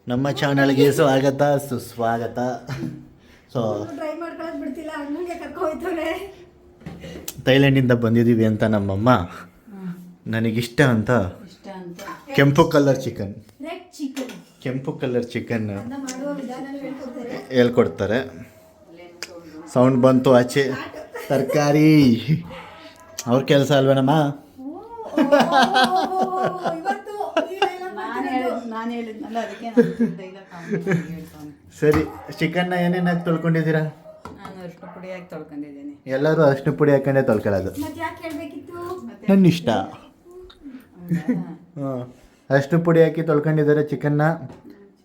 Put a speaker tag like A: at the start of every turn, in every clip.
A: ನಮ್ಮ ಚಾನಲ್ಗೆ ಸ್ವಾಗತ ಸುಸ್ವಾಗತ. ಸೊ
B: ಟ್ರೈ ಮಾಡ್ಕೊಳಕ್ ಬಿಡ್ತಿಲ್ಲ, ಅಣ್ಣಂಗೆ ಕರ್ಕೊಯ್ತವ್ರೆ.
A: ಥೈಲ್ಯಾಂಡಿಂದ ಬಂದಿದ್ದೀವಿ ಅಂತ ನಮ್ಮಮ್ಮ ನನಗಿಷ್ಟ ಅಂತ ಕೆಂಪು ಕಲರ್ ಚಿಕನ್,
B: ರೆಡ್ ಚಿಕನ್,
A: ಕೆಂಪು ಕಲರ್ ಚಿಕನ್
B: ಮಾಡುವ ವಿಧಾನ ಹೇಳ್ಕೊಡ್ತಾರೆ.
A: ಹೇಳ್ಕೊಡ್ತಾರೆ. ಸೌಂಡ್ ಬಂತು ಆಚೆ. ತರಕಾರಿ ಅವ್ರ ಕೆಲಸ ಅಲ್ವೇನಮ್ಮ?
B: ಇವತ್ತು
C: ನಾನು ಹೇಳಿದ್ನಲ್ಲ ಅದಕ್ಕೆ
A: ಸರಿ, ಚಿಕನ್ನ ಏನೇನು ಹಾಕಿ ತೊಳ್ಕೊಂಡಿದ್ದೀರಾ?
C: ನಾನು ಅರಿಶಿನ ಪುಡಿ ಹಾಕಿ ತೊಳ್ಕೊಂಡಿದ್ದೀನಿ.
A: ಎಲ್ಲರೂ ಅರಿಶಿನ ಪುಡಿ ಹಾಕೊಂಡೇ ತೊಳ್ಕೊಳ್ಳೋದು.
B: ಮತ್ತೆ ಯಾಕೆ ಹೇಳ್ಬೇಕಿತ್ತು?
A: ನನ್ನ ಇಷ್ಟ. ಹಾಂ, ಅರಿಶಿನ ಪುಡಿ ಹಾಕಿ ತೊಳ್ಕೊಂಡಿದ್ದಾರೆ ಚಿಕನ್ನ.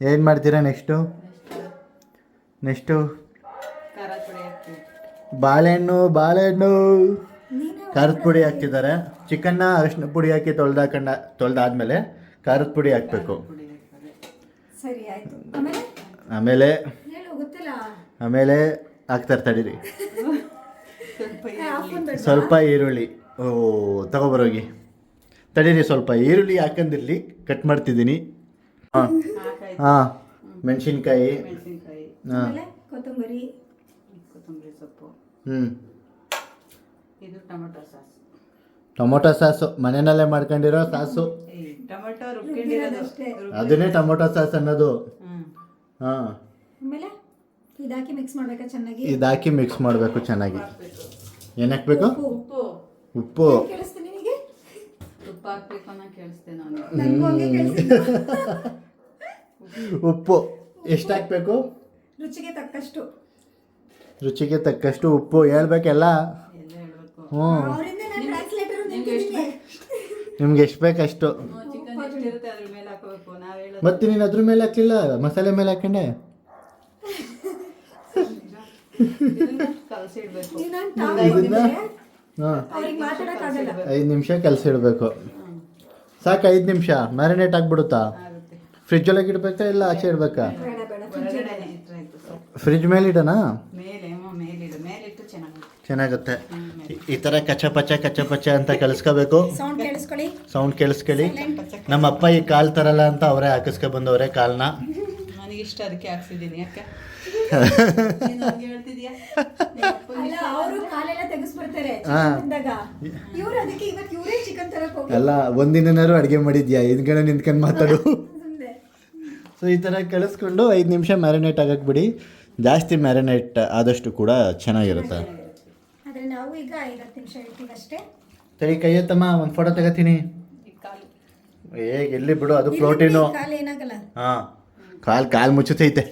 A: ಏನು ಮಾಡ್ತೀರಾ ನೆಕ್ಸ್ಟು?
C: ಖಾರದ ಪುಡಿ ಹಾಕ್ತೀವಿ.
A: ಬಾಳೆಹಣ್ಣು ಖಾರದ ಪುಡಿ ಹಾಕ್ತಿದ್ದಾರೆ. ಚಿಕನ್ನ ಅರಿಶಿನ ಪುಡಿ ಹಾಕಿ ತೊಳೆದಾದ್ಮೇಲೆ ಖಾರದ ಪುಡಿ ಹಾಕಬೇಕು.
B: ಸರಿ ಆಯ್ತು.
A: ಆಮೇಲೆ
B: ಹೇಳು, ಗೊತ್ತಿಲ್ಲ.
A: ಆಮೇಲೆ ಹಾಕ್ತಾರೆ, ತಡೀರಿ. ಸ್ವಲ್ಪ ಈರುಳ್ಳಿ ತಗೊಬರೋಗಿ. ತಡೀರಿ, ಸ್ವಲ್ಪ ಈರುಳ್ಳಿ ಹಾಕಂದಿರಲಿ, ಕಟ್ ಮಾಡ್ತಿದ್ದೀನಿ. ಹಾಂ, ಮೆಣಸಿನ್ಕಾಯಿ, ಹಾಂ,
B: ಕೊತ್ತಂಬರಿ
C: ಸೊಪ್ಪು, ಇದು
A: ಟೊಮೊಟೊ ಸಾಸು, ಮನೆಯಲ್ಲೇ ಮಾಡ್ಕೊಂಡಿರೋ ಸಾಸು.
C: ಟೊಮೆಟೊ ರುಬ್ಕೊಂಡಿರೋದಷ್ಟೇ.
A: ಅದನ್ನೇ ಟೊಮೊಟೊ ಸಾಸ್ ಅನ್ನೋದು. ಹಾಂ,
B: ಆಮೇಲೆ ಇದಾಕಿ ಮಿಕ್ಸ್ ಮಾಡ್ಬೇಕಾ ಚೆನ್ನಾಗಿ?
A: ಇದಾಕಿ ಮಿಕ್ಸ್ ಮಾಡಬೇಕು ಚೆನ್ನಾಗಿ. ಏನು ಹಾಕ್ಬೇಕು? ಉಪ್ಪು.
B: ಕೇಳಿಸ್ತೀನಿ ನಿನಗೆ?
C: ತುಪ್ಪ ಹಾಕ್ಬೇಕು ಅನ್ನೋ ಕೇಳಿಸ್ತೆ ನಾನು.
B: ನನಗೂ ಹಂಗೆ ಕೇಳಿಸ್ತಿದೆ.
A: ಉಪ್ಪು ಎಷ್ಟು ಹಾಕ್ಬೇಕು?
B: ರುಚಿಗೆ ತಕ್ಕಷ್ಟು.
A: ರುಚಿಗೆ ತಕ್ಕಷ್ಟು ಉಪ್ಪು ಹೇಳ್ಬೇಕೆಲ್ಲ.
C: ಎಲ್ಲ ಹೇಳ್ಬೇಕು.
A: ಹ್ಞೂ,
B: ಅವರಿಂದ ನಾನು ಟ್ರಾನ್ಸ್ಲೇಟರ್ ನಿಮಗೆ.
A: ನಿಮ್ಗೆ ಎಷ್ಟು ಬೇಕಷ್ಟು.
C: ಚಿಕನ್ ಎಷ್ಟಿರುತ್ತೆ ಅದ್ರ ಮೇಲೆ ಹಾಕೋಬೇಕು. ನಾವು ಹೇಳೋದು
A: ಮತ್ತೆ ನೀನು ಅದ್ರ ಮೇಲೆ ಹಾಕ್ಲಿಲ್ಲ, ಮಸಾಲೆ ಮೇಲೆ ಹಾಕೊಂಡೆ.
C: ಕಲಸಿಡ್ಬೇಕು.
B: ನೀನು ಟಾಪ್
A: ಹಾಂ,
B: ಅವ್ರಿಗೆ ಮಾತಾಡೋಕ್ಕಾಗಲ್ಲ.
A: 5 ನಿಮಿಷ ಕಲಸಿಡ್ಬೇಕು. ಸಾಕು, 5 ನಿಮಿಷ ಮ್ಯಾರಿನೇಟ್ ಆಗಿಬಿಡುತ್ತಾ?
C: ಆಗುತ್ತೆ.
A: ಫ್ರಿಜ್ಜೊಳಗೆ ಇಡಬೇಕಾ ಇಲ್ಲ ಆಚೆ ಇಡಬೇಕಾ?
B: ಬೇಡ ಬೇಡ,
C: ಹೊರಗಡೆನೆ ಇಟ್ರೆ ಆಯ್ತು ಸಾಕು.
A: ಫ್ರಿಜ್ ಮೇಲೆ ಇಡೋಣ?
C: ಮೇಲಿಡು, ಮೇಲಿಟ್ಟು ಚೆನ್ನಾಗುತ್ತೆ.
A: ಚೆನ್ನಾಗುತ್ತೆ. ಈ ಥರ ಕಚ್ಚ ಅಂತ ಕಲಿಸ್ಕೋಬೇಕು.
B: ಸೌಂಡ್ ಕೇಳಿಸ್ಕೊಳ್ಳಿ.
A: ಸೌಂಡ್ ಕೇಳಿಸ್ಕೊಳ್ಳಿ. ನಮ್ಮ ಅಪ್ಪ ಈ ಕಾಲು ತರಲ್ಲ ಅಂತ ಅವರೇ ಹಾಕಿಸ್ಕೊ ಬಂದವ್ರೆ ಕಾಲನ್ನ.
C: ನನಗಿಷ್ಟ, ಅದಕ್ಕೆ ಹಾಕ್ಸಿದ್ದೀನಿ. ಯಾಕೆ ನೀನು ಹಂಗೆ ಹೇಳ್ತಿದ್ಯಾ?
B: ಅಲ್ಲ, ಅವರು ಕಾಲೆಲ್ಲ ತೆಗೆಸ್ಬಿಡ್ತಾರೆ ಅಂದಾಗ. ಇವ್ರು ಅದಕ್ಕೆ ಇವತ್ತು ಇವರೇ ಚಿಕನ್ ತರಕ್ ಹೋಗಿ
A: ಅಲ್ಲ, ಒಂದಿನಾರು ಅಡುಗೆ ಮಾಡಿದ್ಯಾ? ಹಿಂದ್ಗಡೆ ನಿಂತ್ಕೊಂಡು ಮಾತಾಡು.
B: ಸುಮ್ನೆ.
A: ಸೊ ಈ ಥರ ಕಳಿಸ್ಕೊಂಡು 5 ನಿಮಿಷ ಮ್ಯಾರಿನೇಟ್ ಆಗಕ್ಕೆ ಬಿಡಿ. ಜಾಸ್ತಿ ಮ್ಯಾರಿನೇಟ್ ಆದಷ್ಟು ಕೂಡ ಚೆನ್ನಾಗಿರುತ್ತೆ.
B: ಆದ್ರೆ ನಾವು ಈಗ 5-10 ನಿಮಿಷ ಇಡ್ತೀವಿ ಅಷ್ಟೇ.
A: ಸರಿ, ಕೈ ಎತ್ತಮ್ಮ, ಒಂದು ಫೋಟೋ ತೆಗತೀನಿ.
C: ಈ ಕಾಲು
A: ಎಲ್ಲಿ ಬಿಡು, ಅದು ಪ್ರೋಟೀನು.
B: ಕಾಲು ಏನಾಗಲ್ಲ.
A: ಹಾಂ, ಕಾಲು ಮುಚ್ಚುತ್ತೈತೆ.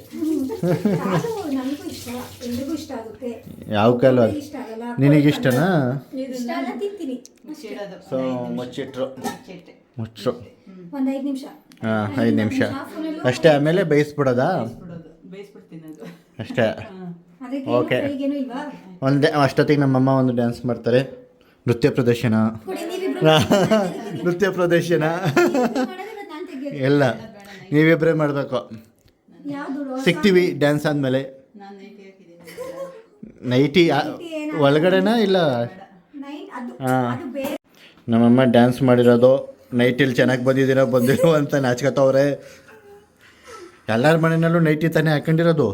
B: ಕಾಲು ನನಗೂ ಇಷ್ಟ, ಎಲ್ರಿಗೂ ಇಷ್ಟ ಆಗುತ್ತೆ.
A: ಯಾವ ಕಾಲು?
B: ಇಷ್ಟ ಆಗಲ್ಲ.
A: ನಿನಗಿಷ್ಟನಾ?
B: ಇಷ್ಟ ಅಲ್ಲ, ತಿಂತೀನಿ.
C: ಮುಚ್ಚಿಡೋದು.
A: ಸೊ ಮುಚ್ಚಿಟ್ರು.
B: ಒಂದು 5 ನಿಮಿಷ.
A: ಹಾಂ, 5 ನಿಮಿಷ ಅಷ್ಟೇ. ಆಮೇಲೆ ಬೇಯಿಸ್ಬಿಡೋದಾ?
C: ಬೇಯಿಸ್ಬಿಡ್ತೀನಿ ಅದು
A: ಅಷ್ಟೇ.
B: ಅದಕ್ಕೆ
A: ಓಕೆ.
B: ಈಗೇನು ಇಲ್ವಾ?
A: ಅಷ್ಟೊತ್ತಿಗೆ ನಮ್ಮಮ್ಮ ಒಂದು ಡ್ಯಾನ್ಸ್ ಮಾಡ್ತಾರೆ. ನೃತ್ಯ ಪ್ರದರ್ಶನ.
B: ಕೊಡಿ, ನೀವಿಬ್ರು
A: ನೃತ್ಯ ಪ್ರದರ್ಶನ
B: ಮಾಡೋದು ನಾನು ತೆಗಿಯೋದು.
A: ಎಲ್ಲ ನೀವಿಬ್ಬರೇ ಮಾಡಬೇಕು.
B: ಯಾವ್ದು
A: ಸಿಗ್ತೀವಿ ಡ್ಯಾನ್ಸ್ ಆದಮೇಲೆ.
C: ನಾನು ನೈಟಿ ಹಾಕಿದ್ದೀನಿ.
A: ನೈಟಿ ಒಳಗಡೆನಾ ಇಲ್ಲ?
B: ಅದು
A: ಹಾಂ,
B: ಅದು ಬೇರೆ.
A: ನಮ್ಮಮ್ಮ ಡ್ಯಾನ್ಸ್ ಮಾಡಿರೋದು ನೈಟಿಲಿ ಚೆನ್ನಾಗಿ ಬಂದಿರೋ ಅಂತ ನಾಚ್ಕೊತವ್ರೆ. ಎಲ್ಲರ ಮನೆಯಲ್ಲೂ ನೈಟಿ ತಾನೇ ಹಾಕೊಂಡಿರೋದು.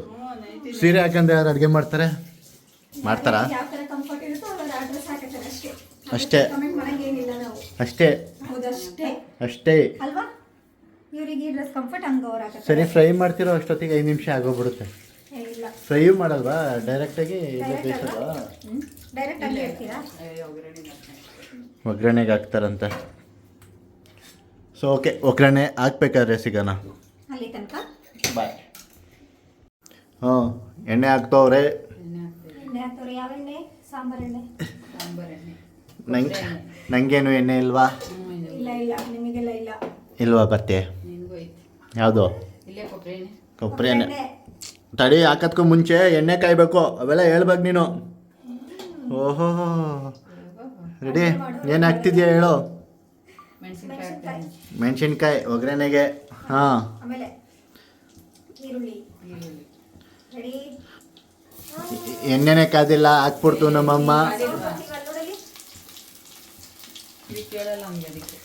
A: ಸೀರೆ ಹಾಕೊಂಡು ಯಾರು ಅಡುಗೆ ಮಾಡ್ತಾರಾ?
B: ಯಾವ ಥರ ಕಂಫರ್ಟ್ ಇರುತ್ತೋ ಅವ್ರ ಅಡ್ರೆಸ್ ಹಾಕತ್ತಾರೆ ಅಷ್ಟೇ.
A: ಅಷ್ಟೇ.
B: ಕಮೆಂಟ್ ಮಾಡಂಗೇನಿಲ್ಲ ನಾವು.
A: ಅಷ್ಟೇ
B: ಹೌದಷ್ಟೇ
A: ಅಷ್ಟೇ.
B: ಅಲ್ವಾ? ಇವರಿಗೆ ಡ್ರೆಸ್ ಕಂಫರ್ಟ್ ಹಂಗೆ ಅವ್ರು ಹಾಕತ್ತಾರೆ.
A: ಸರಿ, ಫ್ರೈ ಮಾಡ್ತಿರೋ ಅಷ್ಟೊತ್ತಿಗೆ 5 ನಿಮಿಷ ಆಗೋಗ್ಬಿಡುತ್ತೆ.
B: ಇಲ್ಲ,
A: ಫ್ರೈಯೂ ಮಾಡಲ್ವಾ? ಡೈರೆಕ್ಟಾಗಿ ಇಲ್ಲೇ ಬೇಯಿಸೋದು?
B: ಡೈರೆಕ್ಟ್ ಆಗಿ ಹೇಳ್ತೀರಾ?
A: ಒಗ್ಗರಣೆಗೆ ಹಾಕ್ತಾರಂತೆ. ಸೊ ಓಕೆ, ಒಗ್ಗರಣೆ ಹಾಕ್ಬೇಕಾದ್ರೆ ಸಿಗೋಣ.
B: ಅಲ್ಲಿ ತನಕ
A: ಬಾಯ್. ಹಾಂ, ಎಣ್ಣೆ ಹಾಕ್ತವ್ರೆ.
B: ಎಣ್ಣೆ ಹಾಕ್ತವ್ರೆ. ಯಾವ ಎಣ್ಣೆ? ಸಾಂಬಾರ್ ಎಣ್ಣೆ.
C: ಸಾಂಬಾರ್ ಎಣ್ಣೆ.
A: ನನಗೇನು ಎಣ್ಣೆ ಇಲ್ವಾ?
B: ಇಲ್ಲ ಇಲ್ಲ, ನಿಮಗೆಲ್ಲ ಇಲ್ಲ.
A: ಇಲ್ವಾ ಬರ್ತೆ?
C: ನಿನಗೂ ಐತಿ.
A: ಯಾವುದು?
C: ಇಲ್ಲೇ ಕೊಬ್ಬರಿ ಎಣ್ಣೆ.
A: ಕೊಬ್ಬರಿ ಎಣ್ಣೆ. ತಡಿ, ಹಾಕೋದ್ಕೂ ಮುಂಚೆ ಎಣ್ಣೆ ಕಾಯ್ಬೇಕು. ಅವೆಲ್ಲ ಹೇಳ್ಬೇಕು ನೀನು. ಓಹೋ, ರೆಡಿ? ಏನು ಹಾಕ್ತಿದ್ಯಾ ಹೇಳು?
C: ಮೆಣಸಿನ್ಕಾಯಿ ಹಾಕ್ತೀನಿ.
A: ಮೆಣಸಿನ್ಕಾಯಿ ಒಗ್ಗರಣೆಗೆ. ಹಾಂ,
B: ಆಮೇಲೆ ಈರುಳ್ಳಿ. ರೆಡಿ?
A: ಎಣ್ಣೆನೇ ಕಾದಿಲ್ಲ, ಹಾಕ್ಬಿಡ್ತು ನಮ್ಮಮ್ಮ.
C: ಇದು ಕೇಳಲ್ಲ ಹಂಗೆ ಅದಕ್ಕೆ.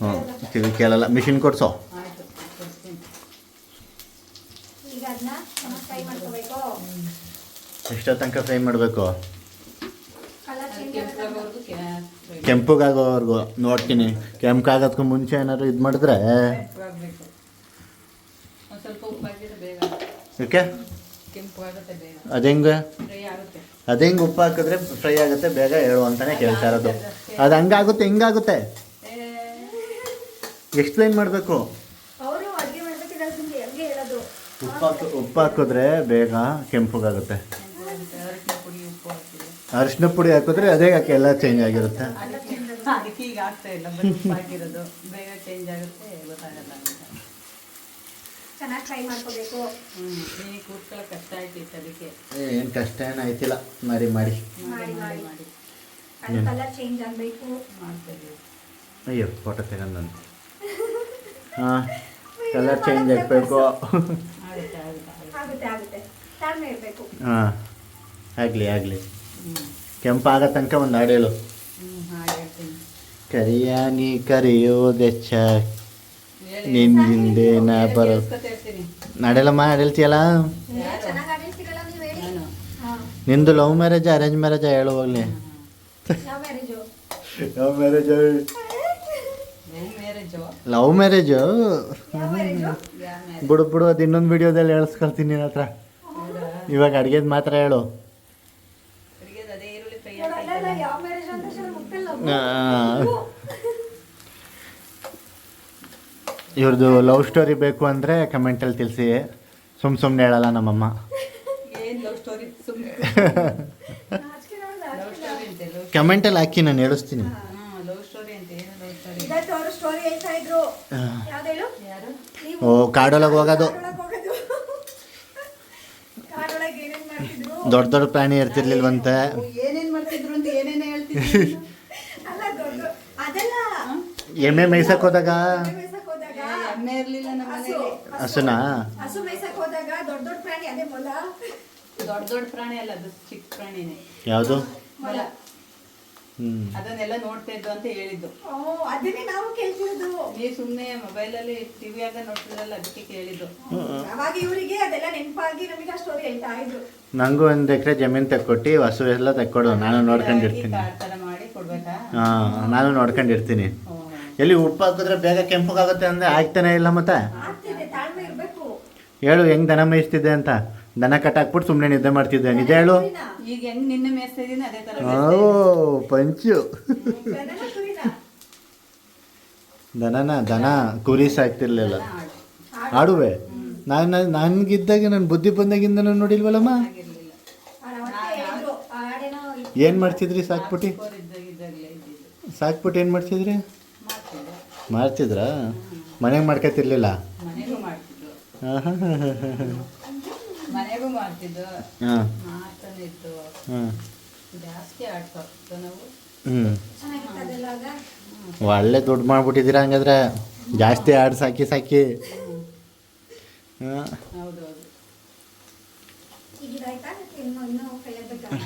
A: ಹ್ಞೂ, ಕಿವಿ ಕೇಳಲ್ಲ. ಮಿಷಿನ್ ಕೊಡ್ಸೋ.
C: ಆಯಿತು, ಕೊಡ್ತೀನಿ.
B: ಈಗ ಅದನ್ನ ಚೆನ್ನಾಗಿ ಫ್ರೈ ಮಾಡ್ಕೋಬೇಕು.
A: ಎಷ್ಟೋ ತನಕ ಫ್ರೈ ಮಾಡಬೇಕು?
B: ಕಲರ್ ಚೇಂಜ್
C: ಕೆಂಪಾಗೋವರೆಗೂ
A: ಕೆಂಪಗಾಗೋವರೆಗೂ ನೋಡ್ತೀನಿ. ಕೆಂಪಗಾಗೋದಕ್ಕೂ ಮುಂಚೆ ಏನಾದ್ರು ಇದು ಮಾಡಿದ್ರೆ
C: ಕೆಂಪಾಗಬೇಕು. ಒಂದು ಸ್ವಲ್ಪ ಉಪ್ಪು ಹಾಕಿದ್ರೆ ಬೇಗ
A: ಓಕೆ.
C: ಕೆಂಪು ಆಗುತ್ತೆ, ಬೇಗ
A: ಅದು ಹೆಂಗೆ
C: ಫ್ರೈ ಆಗುತ್ತೆ.
A: ಅದು ಹೆಂಗೆ ಉಪ್ಪು ಹಾಕಿದ್ರೆ ಫ್ರೈ ಆಗುತ್ತೆ ಬೇಗ ಹೇಳು ಅಂತಾನೆ ಕೇಳ್ತಾ ಇರೋದು. ಅದು ಹಂಗಾಗುತ್ತೆ ಹಿಂಗಾಗುತ್ತೆ ಎಕ್ಸ್ಪ್ಲೈನ್ ಮಾಡಬೇಕು.
B: ಅವರು ಅಡುಗೆ ಮಾಡ್ಬೇಕಿದ್ರೆ ಅದಕ್ಕೆ ಹಂಗೆ ಹೇಳೋದು.
A: ಉಪ್ಪು ಹಾಕಿದ್ರೆ ಬೇಗ ಕೆಂಪಗಾಗುತ್ತೆ.
C: ಕೆಂಪಾಗುತ್ತೆ. ಅರಿಶಿನ ಪುಡಿ ಉಪ್ಪು ಹಾಕಿದ್ರೆ
A: ಅರಿಶಿನ ಪುಡಿ ಹಾಕಿದ್ರೆ ಅದೇ ಯಾಕೆ ಎಲ್ಲ ಚೇಂಜ್ ಆಗಿರುತ್ತೆ.
C: ಅದಕ್ಕೆ ಈಗ ಆಗ್ತಾ ಇಲ್ಲ, ಬರೀ ಉಪ್ಪು ಹಾಕಿರೋದು ಬೇಗ ಚೇಂಜ್ ಆಗುತ್ತೆ, ಗೊತ್ತಾಗಲ್ಲ ಅಂತ.
B: ಚೆನ್ನಾಗಿ ಫ್ರೈ ಮಾಡ್ಕೋಬೇಕು.
C: ನೀನು ಕೂತ್ಕೊಳ್ಳೋ ಕಷ್ಟ ಆಯ್ತಿತ್ತು ಅದಕ್ಕೆ.
A: ಏನು ಕಷ್ಟ ಏನಾಯ್ತಿಲ್ಲ, ಮಾಡಿ ಮಾಡಿ
B: ಮಾಡಿ
C: ಮಾಡಿ
B: ಮಾಡಿ
C: ಮಾಡಿ
B: ಅದು ಕಲರ್ ಚೇಂಜ್ ಆಗಬೇಕು.
C: ಮಾಡ್ತೀವಿ.
A: ಅಯ್ಯೋ ಫೋಟೋ ತಗೊಂಡು ನಾನು ಹಾಂ ಕಲರ್ ಚೇಂಜ್ ಆಗಬೇಕು.
C: ಆಗುತ್ತೆ ಆಗುತ್ತೆ ಆಗುತ್ತೆ.
B: ಆಗುತ್ತೆ ಆಗುತ್ತೆ ತಾಳ್ಮೆ ಇರಬೇಕು.
A: ಹಾಂ ಆಗಲಿ ಆಗಲಿ.
C: ಹ್ಞೂ
A: ಕೆಂಪಾಗೋ ತನಕ ಒಂದು ಹಾಡು ಹೇಳು.
C: ಹಾಗೆ ಹೇಳ್ತೀನಿ.
A: ಕರಿಯಾನಿ ಕರೆಯೋದೆಚ್ಚ
C: ಹೇಳಿ.
A: ನಿನ್ನಿಂದೆ ನಾ ಬರೋ
C: ಕೇಳಿಸ್ಕೊತಾ ಇರ್ತೀನಿ.
A: ನಡೆಯಲ್ಲಮ್ಮ ಹೇಳ್ತೀಯಲ್ಲ.
B: ಚೆನ್ನಾಗಿ ಆಡಿರ್ತೀರಲ್ಲ ನೀವು ಹೇಳಿ.
C: ನಾನು
B: ಹಾಂ
A: ನಿಂದು ಲವ್ ಮ್ಯಾರೇಜ್ ಅರೇಂಜ್ ಮ್ಯಾರೇಜ್ ಹೇಳು ಹೋಗ್ಲಿ.
B: ಯಾವ marriage?
A: Love marriage
C: marriage
A: love marriage
B: ಯಾವ ಮ್ಯಾರೇಜು?
C: ಯಾ ಮ್ಯಾರೇಜ್
A: ಬಿಡು ಬಿಡು, ಅದು ಇನ್ನೊಂದು ವಿಡಿಯೋದಲ್ಲಿ ಹೇಳ್ಸ್ಕೊಳ್ತೀನಿ ನಿನ್ನ ಹತ್ರ.
C: ಹೌದಾ?
A: ಇವಾಗ ಅಡುಗೆದು ಮಾತ್ರ ಹೇಳು.
C: ಅಡುಗೆದು ಅದೇ ಈರುಳ್ಳಿ ಫ್ರೈ
B: ಅಲ್ಲ ಅಲ್ಲ, ಯಾವ ಮ್ಯಾರೇಜ್ ಅಂತ ಹೇಳಿ ಮುಟ್ಟಲ್ಲ.
A: ಇವ್ರದ್ದು ಲವ್ ಸ್ಟೋರಿ ಬೇಕು ಅಂದರೆ ಕಮೆಂಟಲ್ಲಿ ತಿಳಿಸಿ. ಸುಮ್ಮನೆ ಹೇಳಲ್ಲ ನಮ್ಮಮ್ಮ.
C: ಏನು ಲವ್ ಸ್ಟೋರಿ ಸುಮ್ಮನೆ
B: ನಾಚಿಕೆ ನೋಡಲ್ಲ,
C: ಲವ್ ಸ್ಟೋರಿ ಅಂತೆ. ಲವ್
A: ಕಮೆಂಟಲ್ಲಿ ಹಾಕಿ ನಾನು ಹೇಳಿಸ್ತೀನಿ.
C: ಲವ್ ಸ್ಟೋರಿ ಅಂತ ಏನು ಲವ್ ಸ್ಟೋರಿ?
B: ಇದಕ್ಕೆ ಅವರು ಸ್ಟೋರಿ ಹೇಳ್ತಾ ಇದ್ರು. ಯಾವ್ದು ಹೇಳು?
C: ಯಾರು?
B: ನೀವು
A: ಓ ಕಾಡೊಳಗೆ ಹೋಗೋದು.
B: ಕಾಡೊಳಗೆ ಹೋಗೋದು. ಕಾಡೊಳಗೆ ಏನೇನ್ ಮಾಡ್ತಿದ್ರು?
A: ದೊಡ್ಡ ದೊಡ್ಡ ಪ್ರಾಣಿ ಇರ್ತಿರ್ಲಿಲ್ವಂತೆ.
C: ಏನೇನು ಮಾಡ್ತಿದ್ರು ಅಂತ ಏನೇನು ಹೇಳ್ತಿದ್ರು?
B: ಅಲ್ಲ ದೊಡ್ಡ ಅದೆಲ್ಲ
A: ಎಮ್ಮೆ ಮೇಯ್ಸಕ್ಕೆ ಹೋದಾಗ
B: ಎಮ್ಮೆ ಮೇಯ್ಸಕ್ ಹೋದಾಗ
C: ಎಮ್ಮೆ ಇರಲಿಲ್ಲ ನಮ್ಮ
B: ಹಸು
C: ಮನೇಲಿ.
A: ಹಸುನಾ
B: ಹಸು ಮೇಯ್ಸಕ್ ಹೋದಾಗ ದೊಡ್ಡ ದೊಡ್ಡ ಪ್ರಾಣಿ ಅದೇ ಮೊಲ.
C: ದೊಡ್ಡ ದೊಡ್ಡ ಪ್ರಾಣಿ ಅಲ್ಲ, ಅದು ಚಿಕ್ಕ ಪ್ರಾಣಿನೇ.
A: ಯಾವುದು?
C: ಮೊಲ.
A: ಹ್ಞೂ
C: ಅದನ್ನೆಲ್ಲ ನೋಡ್ತಾ ಇದ್ದು ಅಂತ ಹೇಳಿದ್ದು.
B: ಓ ಅದನ್ನೇ ನಾವು ಕೇಳ್ತಿರೋದು.
C: ನೀವು ಸುಮ್ಮನೆ ಮೊಬೈಲಲ್ಲಿ ಟಿವಿಯಾಗ ನೋಡ್ತಿದ್ರಲ್ಲ, ಅದಕ್ಕೆ ಕೇಳಿದ್ದು.
B: ಅವಾಗ ಇವರಿಗೆ ಅದೆಲ್ಲ ನೆನಪಾಗಿ ನಮಗೆ ಆ ಸ್ಟೋರಿ ಹೇಳ್ತಾ ಇದ್ರು.
A: ನನಗೂ ಒಂದು ಎಕರೆ ಜಮೀನು ತೆಕ್ಕೊಟ್ಟು ಹಸು ಎಲ್ಲ ತೆಕ್ಕೊಡು, ನಾನು ನೋಡ್ಕೊಂಡಿರ್ತೀನಿ.
C: ಕಾಡ್ ಥರ ಮಾಡಿ ಕೊಡ್ಬೇಕಾ?
A: ಹಾಂ ನಾನು ನೋಡ್ಕೊಂಡಿರ್ತೀನಿ.
C: ಹ್ಞೂ.
A: ಎಲ್ಲಿ ಉಪ್ಪು ಹಾಕಿದ್ರೆ ಬೇಗ ಕೆಂಪಗಾಗುತ್ತೆ ಅಂದರೆ ಆಗ್ತಾನೆ ಇಲ್ಲ ಮತ್ತೆ.
B: ಆಗ್ತಿದೆ, ತಾಳ್ಮೆ ಇರ್ಬೇಕು.
A: ಹೇಳು ಹೆಂಗೆ ದನ ಮೇಯಿಸ್ತಿದ್ದೆ ಅಂತ. ದನ ಕಟ್ಟಾಕ್ಬಿಟ್ಟು ಸುಮ್ಮನೆ ನಿದ್ದೆ ಮಾಡ್ತಿದ್ದೆ, ನಿಜ ಹೇಳು.
C: ಈಗ ಹೆಂಗ್ ನಿನ್ನೆ ಮೇಯಿಸ್ತಾ ಇದೀನಿ ಅದೇ ತರ
A: ಓ ಪಂಚು.
B: ದನನ ಕುರಿನ?
A: ದನ ಕುರಿ ಸಾಕ್ತಿರ್ಲಿಲ್ಲ. ಆಡುವೆ ನನಗಿದ್ದಾಗ ನನ್ನ ಬುದ್ಧಿ ಬಂದಾಗಿಂದ ನಾನು ನೋಡಿಲ್ವಲ್ಲಮ್ಮ.
C: ಆಗಿರ್ಲಿಲ್ಲ.
B: ಅವತ್ತೇ ಹೇಳಿದ್ರು, ಆ ಹಾಡೇನೋ
A: ಏನು ಮಾಡ್ತಿದ್ರಿ ಸಾಕ್ಬಿಟ್ಟು?
C: ಇದ್ದಾಗಲೇ ಇದ್ದಿದ್ದು
A: ಸಾಕ್ಬಿಟ್ಟು ಏನು ಮಾಡ್ತಿದ್ರಿ?
C: ಮಾಡ್ತಿದ್ದೆ.
A: ಮಾಡ್ತಿದ್ರಾ? ಮನೆಗೆ ಮಾಡ್ಕೊತಿರ್ಲಿಲ್ಲ?
C: ಮನೆಗೂ ಮಾಡ್ತಿದ್ರು,
A: ಹಾಂ
C: ಮನೆಗೂ ಮಾಡ್ತಿದ್ದು,
A: ಹಾಂ
C: ಮಾಡ್ತಾನೆ ಇದ್ದು.
A: ಹಾಂ
C: ಜಾಸ್ತಿ ಆಡ್ತಾ ನಾವು.
A: ಹ್ಞೂ
B: ಚೆನ್ನಾಗಿತ್ತು ಅದೆಲ್ಲ ಆಗ.
A: ಒಳ್ಳೆ ದುಡ್ಡು ಮಾಡ್ಬಿಟ್ಟಿದ್ದೀರಾ ಹಂಗಾದ್ರೆ, ಜಾಸ್ತಿ ಆಡು ಸಾಕಿ ಸಾಕಿ. ಹಾಂ
C: ಹೌದೌದು.
B: ಈಗ ಇದಾಯ್ತಾ? ಇನ್ನೂ ಫ್ರೈ ಆಗ್ಬೇಕಾ?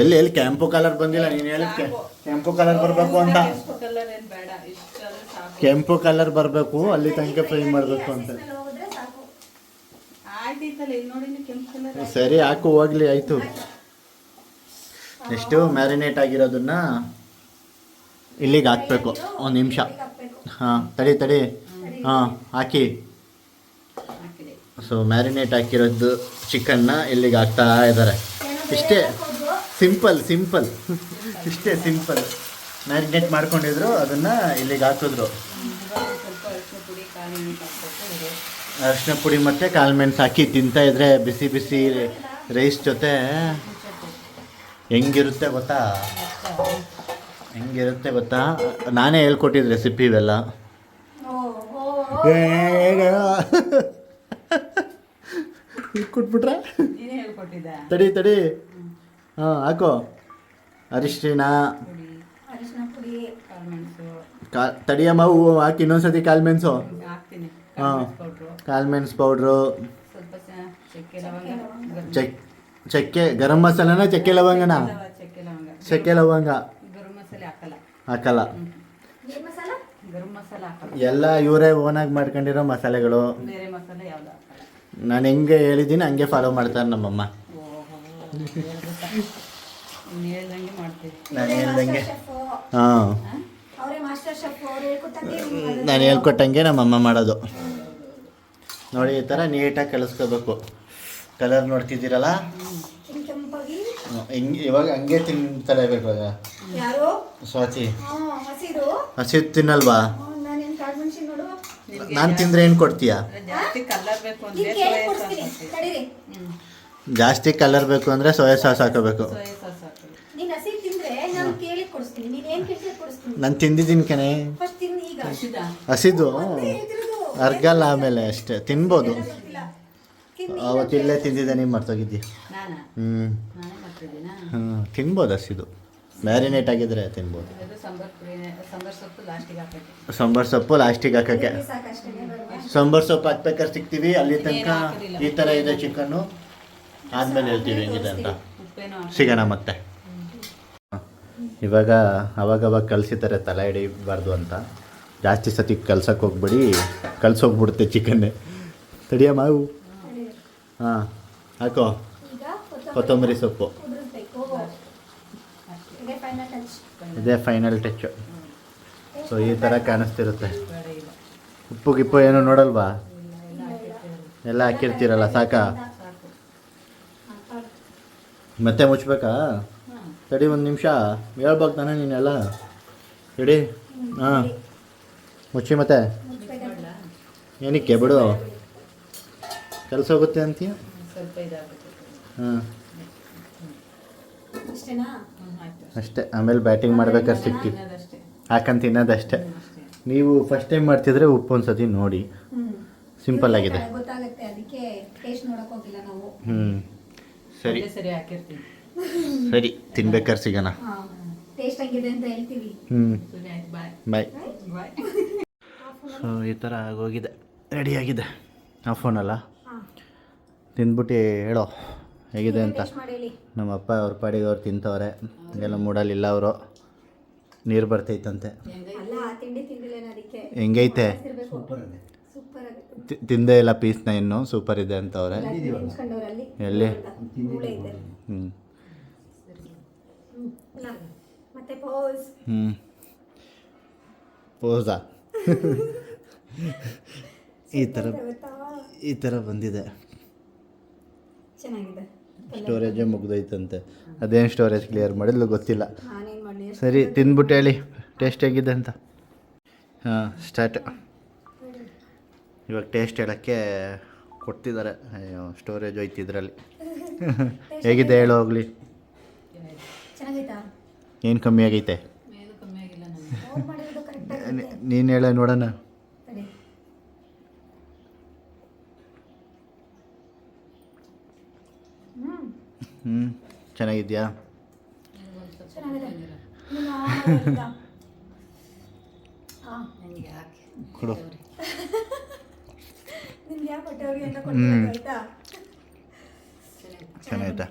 A: ಎಲ್ಲಿ ಕೆಂಪು ಕಲರ್ ಬಂದಿಲ್ಲ. ನೀನು ಹೇಳಿದ್ಕೆ ಕೆಂಪು ಕಲರ್ ಬರಬೇಕು ಅಂತ.
C: ಕಲರ್ ಏನು ಬೇಡ, ಇಷ್ಟಾದ್ರೆ ಸಾಕು.
A: ಕೆಂಪು ಕಲರ್ ಬರಬೇಕು, ಅಲ್ಲಿ ತನಕ ಫ್ರೈ ಮಾಡಬೇಕು ಅಂತ.
B: ಹಸಿಸ್ನಲ್ಲಿ ಹೋದ್ರೆ ಸಾಕು.
C: ಆಯ್ತೈತಲ್ಲ, ಇಲ್ಲಿ ನೋಡಿ ನೀವು ಕೆಂಪು ಕಲರ್.
A: ಸರಿ ಹಾಕು ಹೋಗ್ಲಿ, ಆಯಿತು. ಎಷ್ಟು ಮ್ಯಾರಿನೇಟ್ ಆಗಿರೋದನ್ನ ಇಲ್ಲಿಗೆ ಹಾಕ್ಬೇಕು. ಒಂದು ನಿಮಿಷ.
B: ಹಾಕ್ಬೇಕು.
A: ಹಾಂ ತಡಿ ಹಾಂ ಹಾಕಿ.
C: ಹಾಕಿದೆ.
A: ಸೊ ಮ್ಯಾರಿನೇಟ್ ಹಾಕಿರೋದು ಚಿಕನ್ನ ಇಲ್ಲಿಗೆ ಹಾಕ್ತಾ ಇದ್ದಾರೆ. ಇಷ್ಟೇ ಸಿಂಪಲ್ ಇಷ್ಟೇ ಸಿಂಪಲ್. ಮ್ಯಾರಿನೇಟ್ ಮಾಡ್ಕೊಂಡಿದ್ರು, ಅದನ್ನು ಇಲ್ಲಿಗೆ ಹಾಕಿದ್ರು.
C: ಇವಾಗ ಸ್ವಲ್ಪ ಅರಿಶಿನ ಪುಡಿ, ಕಾಳು ಮೆಣಸು ಹಾಕ್ಬೇಕು.
A: ಅರಿಶಿನ ಪುಡಿ ಮತ್ತು ಕಾಳು ಮೆಣಸು ಹಾಕಿ ತಿಂತಾ ಇದ್ರೆ ಬಿಸಿ ಬಿಸಿ ರೈಸ್ ಜೊತೆ ಹೆಂಗಿರುತ್ತೆ ಗೊತ್ತಾ? ನಾನೇ ಹೇಳ್ಕೊಟ್ಟಿದ್ದು ರೆಸಿಪಿ ಇವೆಲ್ಲ. ಕೊಟ್ಬಿಟ್ರೆ
C: ನೀನೇ ಹೇಳ್ಕೊಟ್ಟಿದ್ದ.
A: ತಡಿ ಹಾಂ ಹಾಕೋ. ಅರಿಶಿನ
C: ಪುಡಿ,
B: ಅರಿಶಿನ ಪುಡಿ,
C: ಕಾಳು ಮೆಣಸು
A: ತಡಿಯಮ್ಮ, ಹೂವು ಹಾಕಿ ಇನ್ನೊಂದ್ಸತಿ ಕಾಳು ಮೆಣಸು.
C: ಹಾಕ್ತೀನಿ.
A: ಹಾಂ
C: ಪೌಡ್ರು,
A: ಕಾಳು ಮೆಣಸು ಪೌಡ್ರು,
C: ಸ್ವಲ್ಪ ಚಕ್ಕೆ ಲವಂಗ,
A: ಚಕ್ಕೆ ಗರಂ ಮಸಾಲನ ಚಕ್ಕೆ ಲವಂಗನ?
C: ಚಕ್ಕೆ ಲವಂಗ.
A: ಚಕ್ಕೆ ಲವಂಗ
C: ಗರಂ ಮಸಾಲೆ ಹಾಕಲ್ಲ.
A: ಹಾಕಲ್ಲ.
B: ಗರಂ ಮಸಾಲ,
C: ಗರಂ ಮಸಾಲ ಹಾಕಲ್ಲ,
A: ಎಲ್ಲ ಇವರೇ ಓನಾಗಿ ಮಾಡ್ಕೊಂಡಿರೋ ಮಸಾಲೆಗಳು.
C: ಬೇರೆ ಮಸಾಲೆ ಯಾವ್ದು ಹಾಕಲ್ಲ.
A: ನಾನು ಹೆಂಗೆ ಹೇಳಿದ್ದೀನಿ ಹಂಗೆ ಫಾಲೋ ಮಾಡ್ತಾರೆ ನಮ್ಮಮ್ಮ.
C: ನೀನು ಹೇಳ್ದಂಗೆ ಮಾಡ್ತೀವಿ.
A: ನಾನು ಹೇಳ್ದಂಗೆ
B: ಶೆಫ್
A: ಹಾಂ,
B: ಅವರೇ ಮಾಸ್ಟರ್ ಶೆಫ್, ಅವ್ರು ಹೇಳ್ಕೊಟ್ಟಂಗೆ
A: ನಾನು ಹೇಳ್ಕೊಟ್ಟಂಗೆ ನಮ್ಮಮ್ಮ ಮಾಡೋದು. ನೋಡಿ ಈ ಥರ ನೀಟಾಗಿ ಕಲಿಸ್ಕೋಬೇಕು. ಕಲರ್ ನೋಡ್ತಿದ್ದೀರಲ್ಲ,
B: ಕೆಂಪಾಗಿ.
A: ಹಿಂಗೆ ಇವಾಗ ಹಂಗೆ ತಿಂತಲೇಬೇಕು.
B: ಯಾರು
A: ಸ್ವಾತಿ
B: ಹಸಿರು
A: ಹಸಿದು ತಿನ್ನಲ್ವಾ?
B: ನಾನೇನು ಕಾಳು ಮೆಣಸಿನ ನೋಡು.
A: ನಾನು ತಿಂದರೆ ಏನು ಕೊಡ್ತೀಯಾ?
C: ಜಾಸ್ತಿ ಕಲರ್ ಬೇಕು ಅಂದ್ರೆ
B: ನಿಮ್ಗೆ
C: ಸೋಯಾ ಸಾಸ್
B: ಕೊಡಿಸ್ತೀನಿ
C: ಹಾಕ್ತೀವಿ.
B: ತಡೀರಿ.
A: ಜಾಸ್ತಿ ಕಲರ್ ಬೇಕು ಅಂದರೆ ಸೋಯಾ ಸಾಸ್ ಹಾಕೋಬೇಕು.
C: ಸೋಯಾ ಸಾಸ್ ಹಾಕ್ತೀವಿ.
B: ನೀನು ಹಸಿ ತಿಂದ್ರೆ ನಾನು ಕೇಳಿ ಕೊಡಿಸ್ತೀನಿ. ನೀನು ಏನು ಕೇಳ್ತೀಯ ಕೊಡಿಸ್ತೀನಿ.
A: ನಾನು ತಿಂದಿದ್ದೀನಿ ಕಣೆ
B: ಫಸ್ಟ್ ತಿನ್ನು ಈಗ.
C: ಹಸಿದಾ?
A: ಹಸಿದು
B: ಹೇಳ್ತಿರೋದು.
A: ಅರ್ಗಲ್ಲ, ಆಮೇಲೆ ಅಷ್ಟೇ ತಿನ್ಬೋದು.
B: ಗೊತ್ತಿಲ್ಲ. ತಿನ್ನು.
A: ಅವತ್ತಿಲ್ಲೇ ತಿಂದಿದ್ದೆ, ನೀವು ಮರ್ತೋಗಿದ್ದಿ.
C: ನಾನಾ? ನಾನೇ ಮಾಡ್ತಿದ್ದೀನಾ?
A: ತಿನ್ಬೋದು ಹಸಿದು, ಮ್ಯಾರಿನೇಟ್ ಆಗಿದ್ರೆ ತಿನ್ಬೋದು.
C: ಇದು ಸಾಂಬಾರ್ ಸೊಪ್ಪು ಲಾಸ್ಟಿಗೆ ಹಾಕಕ್ಕೆ.
A: ಸಾಂಬಾರ್ ಸೊಪ್ಪು ಲಾಸ್ಟಿಗೆ ಹಾಕೋಕ್ಕೆ.
B: ಸಾಕಷ್ಟೇ ಬೇಡವಾ?
A: ಸಾಂಬಾರ್ ಸೊಪ್ಪು ಹಾಕ್ಬೇಕಾದ್ರೆ ಸಿಗ್ತೀವಿ. ಅಲ್ಲಿ ತನಕ
C: ಇನ್ನೇನು ಹಾಕೋದಿಲ್ಲ.
A: ಈ ಥರ ಇದೆ ಚಿಕನ್ನು. ಆದಮೇಲೆ ಹೇಳ್ತೀವಿ ಹೆಂಗಿದೆ ಅಂತ.
C: ಉಪ್ಪೇನೋ ಹಾಕಿ.
A: ಸಿಗೋಣ ಮತ್ತೆ. ಇವಾಗ ಅವಾಗವಾಗ ಕಲಿಸಿದ್ದಾರೆ ತಲೆ ಹಿಡಿಬಾರ್ದು ಅಂತ. ಜಾಸ್ತಿ ಸತಿ ಕಲ್ಸಕ್ಕೆ ಹೋಗ್ಬಿಡಿ, ಕಲ್ಸೋಗ್ಬಿಡುತ್ತೆ ಚಿಕನ್ನೇ. ತಡಿಯ ಮಾವು. ಹಾಂ ಹಾಕೋ
B: ಈಗ
A: ಕೊತ್ತಂಬರಿ ಸೊಪ್ಪು.
B: ಕುದಿಸ್ಬೇಕು. ಇದೇ ಫೈನಲ್ ಟಚ್.
A: ಇದೇ ಫೈನಲ್ ಟಚ್ಚು. ಸೊ ಈ ಥರ ಕಾಣಿಸ್ತಿರುತ್ತೆ.
C: ಬೇಡ ಇಲ್ಲ.
A: ಉಪ್ಪು ಗಿಪ್ಪು ಏನು ನೋಡಲ್ವಾ? ಎಲ್ಲ ಹಾಕಿರ್ತೀರಲ್ಲ, ಸಾಕಾ?
C: ಸಾಕು.
A: ಮತ್ತೆ ಮುಚ್ಬೇಕಾ? ತಡಿ ಒಂದು ನಿಮಿಷ, ಹೇಳ್ಬೇಕು ತಾನೆ ನೀನೆಲ್ಲ. ತಡಿ. ಹಾಂ ಮುಚ್ಚಿ ಮತ್ತೆ.
C: ಮುಚ್ಬೇಡ.
A: ಏನಕ್ಕೆ ಬಿಡು, ಕೆಲಸ ಹೋಗುತ್ತೆ ಅಂತೀಯ.
C: ಸ್ವಲ್ಪ ಇದಾಗುತ್ತೆ.
A: ಹಾಂ
B: ಅಷ್ಟೇನಾ?
C: ಆಯ್ತು.
A: ಅಷ್ಟೇ. ಆಮೇಲೆ ಬ್ಯಾಟಿಂಗ್ ಮಾಡ್ಬೇಕಾದ್ರೆ ಸಿಕ್ತಿ
C: ತಿನ್ನೋದಷ್ಟೇ.
A: ಹಾಕಂತ ತಿನ್ನೋದಷ್ಟೇ.
C: ಅಷ್ಟೇ.
A: ನೀವು ಫಸ್ಟ್ ಟೈಮ್ ಮಾಡ್ತಿದ್ರೆ ಉಪ್ಪು ಒಂದು ಸತಿ ನೋಡಿ. ಸಿಂಪಲ್ ಆಗಿದೆ.
B: ಗೊತ್ತಾಗುತ್ತೆ, ಅದಕ್ಕೆ ಟೇಸ್ಟ್ ನೋಡಕ್ ಹೋಗಿಲ್ಲ ನಾವು.
A: ಸರಿ
C: ಒಂದೇ ಸರಿ ಹಾಕಿರ್ತೀನಿ.
A: ಸರಿ, ತಿನ್ಬೇಕಾದ್ರೆ ಸಿಗೋಣ.
B: ಟೇಸ್ಟ್ ಹೆಂಗಿದೆ ಅಂತ ಹೇಳ್ತೀವಿ.
C: ಸರಿ ಆಯ್ತು. ಬಾಯ್
A: ಬಾಯ್.
C: ಬಾಯ್.
A: ಸೊ ಈ ಥರ ಆಗೋಗಿದೆ, ರೆಡಿಯಾಗಿದೆ. ಆ ಫೋನಲ್ಲ
B: ಹಾ.
A: ತಿಂದ್ಬಿಟ್ಟು ಹೇಳೋ ಹೇಗಿದೆ ಅಂತ.
B: ಟೇಸ್ಟ್ ಮಾಡಿ ಹೇಳಿ.
A: ನಮ್ಮ ಅಪ್ಪ ಅವ್ರ ಪಾಡಿಗೆ ಅವ್ರು ತಿಂತವ್ರೆ. ಎಲ್ಲ ಮೂಡಲಿಲ್ಲ ಅವರು. ನೀರು ಬರ್ತೈತಂತೆ.
B: ಅಲ್ಲ, ತಿಂಡಿ ತಿಂದಿಲ್ಲೇನೋ ಅದಕ್ಕೆ.
A: ಹೆಂಗೈತೆ?
B: ಸೂಪರ್ ಆಗುತ್ತೆ.
A: ತಿಂದೇ ಇಲ್ಲ ಪೀಸ್ನ, ಇನ್ನು ಸೂಪರ್ ಇದೆ ಅಂತವ್ರೆ.
B: ನೆನ್ಸ್ಕೊಂಡವ್ರಲ್ಲಿ
A: ಎಲ್ಲಿ?
B: ಮೂಳೆ ಇದೆ.
A: ಹ್ಞೂ
B: ಮತ್ತೆ ಪೋಸ್.
A: ಪೋಸಾ
B: ಗೊತ್ತಾ?
A: ಈ ಥರ ಬಂದಿದೆ.
B: ಚೆನ್ನಾಗಿದೆ.
A: ಸ್ಟೋರೇಜೇ ಮುಗ್ದೈತಂತೆ. ಅದೇನು ಸ್ಟೋರೇಜ್ ಕ್ಲಿಯರ್ ಮಾಡಿದ್ಲು ಗೊತ್ತಿಲ್ಲ.
B: ನಾನೇನು ಮಾಡಲಿ.
A: ಸರಿ, ತಿಂದ್ಬಿಟ್ಟು ಹೇಳಿ ಟೇಸ್ಟ್ ಹೇಗಿದೆ ಅಂತ. ಹಾಂ ಸ್ಟಾರ್ಟ್. ಇವಾಗ ಟೇಸ್ಟ್ ಹೇಳೋಕ್ಕೆ ಕೊಡ್ತಿದ್ದಾರೆ. ಅಯ್ಯೋ, ಸ್ಟೋರೇಜ್ ಹೋಯ್ತು ಇದರಲ್ಲಿ. ಹೇಗಿದೆ ಹೇಳೋ ಹೋಗ್ಲಿ.
B: ಚೆನ್ನಾಗೈತಾ?
A: ಏನು ಕಮ್ಮಿ ಆಗೈತೆ?
C: ಏನು ಕಮ್ಮಿ ಆಗಿಲ್ಲ ನನಗೆ.
B: ಅವ್ರು ಮಾಡಿರೋದು ಕರೆಕ್ಟ್.
A: ನೀನು ಹೇಳ ನೋಡೋಣ.
B: ಸರಿ.
A: ಚೆನ್ನಾಗಿದ್ಯಾ?
B: ಚೆನ್ನಾಗಿದೆ. ನೀನು ಆವಾಗ
C: ನನಗೆ ಹಾಕಿ
A: ಕೊಡು.
B: ನಿಮ್ಗೆ ಯಾವ ಕೊಟ್ಟವ್ರಿಗೆ ಅಂತ ಕೊಡ್ತೀನಿ ಆಯ್ತಾ?
A: ಚೆನ್ನಾಯ್ತಾ?